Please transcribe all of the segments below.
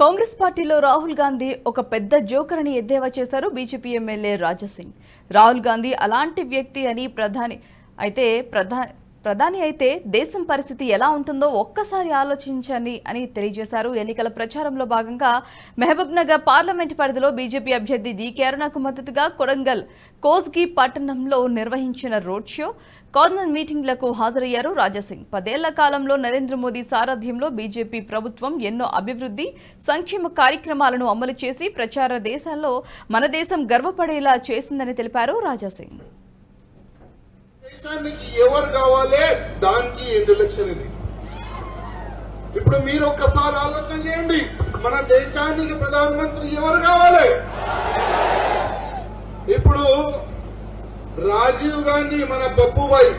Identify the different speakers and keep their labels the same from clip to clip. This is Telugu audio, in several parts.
Speaker 1: కాంగ్రెస్ పార్టీలో రాహుల్ గాంధీ ఒక పెద్ద జోకర్ అని ఎద్దేవా చేశారు బీజేపీ ఎమ్మెల్యే రాజాసింగ్. రాహుల్ గాంధీ అలాంటి వ్యక్తి అని ప్రధాని అయితే దేశం పరిస్థితి ఎలా ఉంటుందో ఒక్కసారి ఆలోచించండి అని తెలియజేశారు. ఎన్నికల ప్రచారంలో భాగంగా మహబూబ్నగర్ పార్లమెంట్ పరిధిలో బీజేపీ అభ్యర్థి డీకే అరుణకు మద్దతుగా కొడంగల్ కోస్గి పట్టణంలో నిర్వహించిన రోడ్ షో, కార్నర్ మీటింగ్లకు హాజరయ్యారు రాజాసింగ్. 10 ఏళ్ల కాలంలో నరేంద్ర మోదీ సారథ్యంలో బీజేపీ ప్రభుత్వం ఎన్నో అభివృద్ధి సంక్షేమ కార్యక్రమాలను అమలు చేసి ప్రచార దేశాల్లో మన దేశం గర్వపడేలా చేసిందని తెలిపారు రాజాసింగ్.
Speaker 2: దేశానికి ఎవరు కావాలి, దానికి ఎండ్ ఎలక్షన్ ఇది. ఇప్పుడు మీరు ఒక్కసారి ఆలోచన చేయండి, మన దేశానికి ప్రధానమంత్రి ఎవరు కావాలి? ఇప్పుడు రాజీవ్ గాంధీ మన బబ్బుబాయ్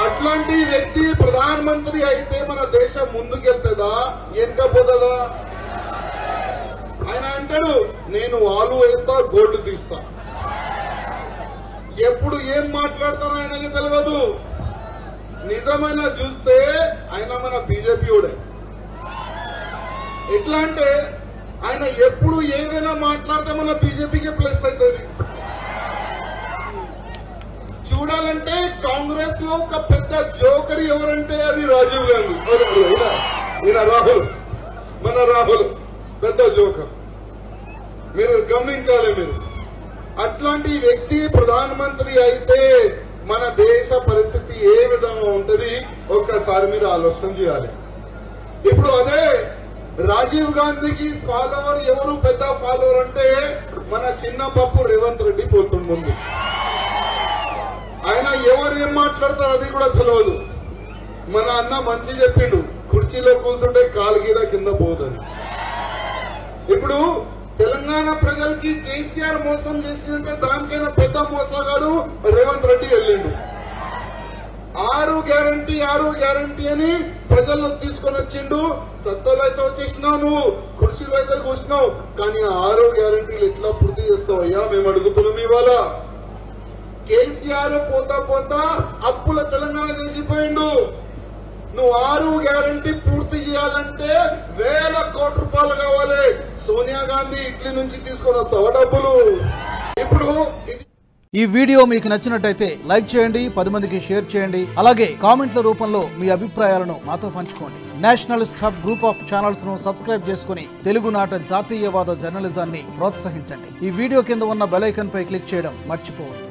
Speaker 2: అట్లాంటి వ్యక్తి ప్రధానమంత్రి అయితే మన దేశం ముందుకెళ్తుందా, వెనకపోతుందా? ఆయన అంటాడు, నేను వాలు వేస్తా, గోల్డ్ తీస్తా. ఎప్పుడు ఏం మాట్లాడతారో ఆయనకి తెలియదు. నిజమైన చూస్తే ఆయన మన బీజేపీ వాడే. ఎట్లా అంటే ఆయన ఎప్పుడు ఏదైనా మాట్లాడితే మన బీజేపీకి ప్లస్ అవుతుంది. చూడాలంటే కాంగ్రెస్ లో ఒక పెద్ద జోకర్ ఎవరంటే అది రాజీవ్ గాంధీ. ఈయన రాహుల్, మన రాహుల్ పెద్ద జోకర్. మీరు గమనించాలి. మీరు అట్లాంటి వ్యక్తి ప్రధానమంత్రి అయితే మన దేశ పరిస్థితి ఏ విధంగా ఉంటది ఒక్కసారి మీరు ఆలోచన చేయాలి. ఇప్పుడు అదే రాజీవ్ గాంధీకి ఫాలోవర్ ఎవరు, పెద్ద ఫాలోవర్ అంటే మన చిన్న పప్పు రేవంత్ రెడ్డి పోతుంది ముందు. ఆయన ఎవరు ఏం మాట్లాడతారు అది కూడా తెలియదు. మన అన్న మంచి చెప్పిండు, కుర్చీలో కూర్చుంటే కాలు గీద కింద పోదని. ఇప్పుడు తెలంగాణ ప్రజలకి కేసీఆర్ మోసం చేసిందంటే దానికైనా పెద్ద మోసగాడు రేవంత్ రెడ్డి వెళ్ళిండు. 6 గ్యారంటీ అని ప్రజల్లో తీసుకొని వచ్చిండు. సత్తలో అయితే వచ్చేసినావు, నువ్వు కుర్చీలో అయితే కూర్చున్నావు, కానీ 6 గ్యారంటీలు ఎట్లా పూర్తి చేస్తావు అయ్యా మేము అడుగుతున్నాం. ఇవాళ కేసీఆర్ పోతా అప్పుల తెలంగాణ చేసిపోయిండు. నువ్వు 6 గ్యారంటీ పూర్తి చేయాలంటే 1000 కోట్ల రూపాయలు కావాలి. సోనియా గాంధీ ఇట్లీ నుంచి తీసుకొని వస్తావా డబ్బులు? ఇప్పుడు
Speaker 3: ఈ వీడియో మీకు నచ్చినట్టయితే లైక్ చేయండి, 10 మందికి షేర్ చేయండి. అలాగే కామెంట్ల రూపంలో మీ అభిప్రాయాలను మాతో పంచుకోండి. Nationalist hub group of channels ను సబ్స్క్రైబ్ చేసుకుని తెలుగునాట జాతీయవాద జర్నలిజాన్ని ప్రోత్సహించండి. ఈ వీడియో కింద ఉన్న బెల్ ఐకాన్ పై క్లిక్ చేయడం మర్చిపోవద్దు.